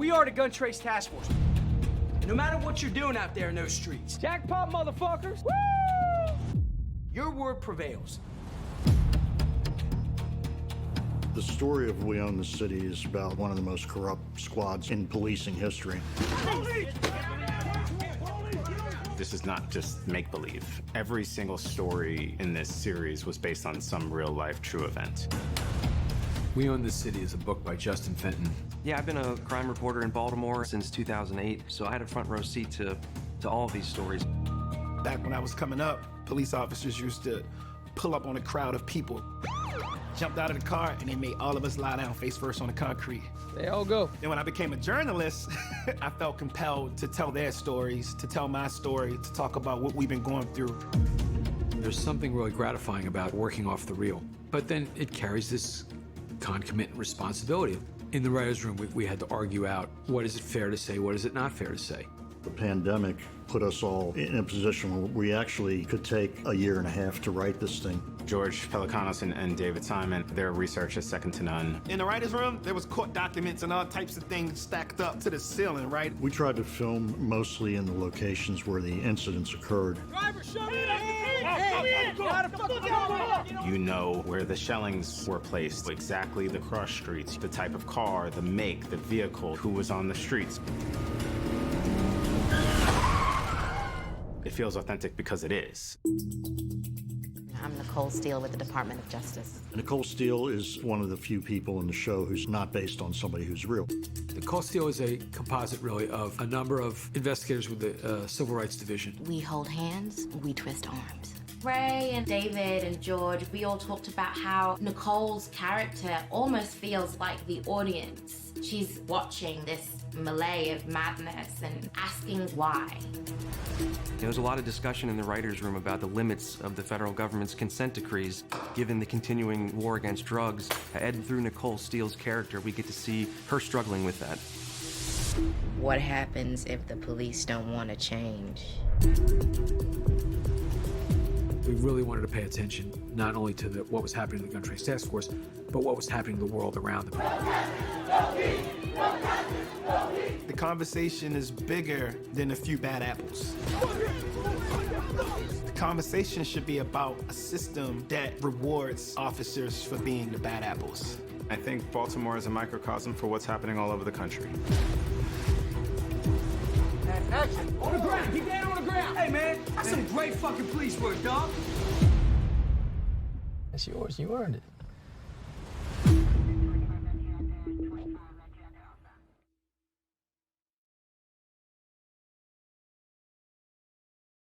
We are the Gun Trace Task Force. And no matter what you're doing out there in those streets, jackpot motherfuckers, woo! Your word prevails. The story of We Own the City is about one of the most corrupt squads in policing history. This is not just make-believe. Every single story in this series was based on some real-life true event. We Own the City is a book by Justin Fenton. Yeah, I've been a crime reporter in Baltimore since 2008, so I had a front row seat to all of these stories. Back when I was coming up, police officers used to pull up on a crowd of people, jumped out of the car, and they made all of us lie down face first on the concrete. They all go. Then when I became a journalist, I felt compelled to tell their stories, to tell my story, to talk about what we've been going through. There's something really gratifying about working off the reel, but then it carries this concomitant responsibility. In the writer's room, we had to argue out, what is it fair to say, what is it not fair to say? The pandemic put us all in a position where we actually could take a year and a half to write this thing. George Pelecanos and David Simon, their research is second to none. In the writer's room, there was court documents and all types of things stacked up to the ceiling, right? We tried to film mostly in the locations where the incidents occurred. Driver, show me You know where the shellings were placed, exactly the cross streets, the type of car, the make, the vehicle, who was on the streets. It feels authentic because it is. I'm Nicole Steele with the Department of Justice. Nicole Steele is one of the few people in the show who's not based on somebody who's real. Nicole Steele is a composite, really, of a number of investigators with the Civil Rights Division. We hold hands, we twist arms. Ray and David and George, we all talked about how Nicole's character almost feels like the audience. She's watching this melee of madness and asking why. There was a lot of discussion in the writer's room about the limits of the federal government's consent decrees. Given the continuing war against drugs, and through Nicole Steele's character, we get to see her struggling with that. What happens if the police don't want to change? We really wanted to pay attention not only to what was happening to the Gun Trace Task Force, but what was happening to the world around them. The conversation is bigger than a few bad apples. The conversation should be about a system that rewards officers for being the bad apples. I think Baltimore is a microcosm for what's happening all over the country. Action! On the ground! Get down on the ground! Hey, man, that's some great fucking police work, dog. That's yours. You earned it.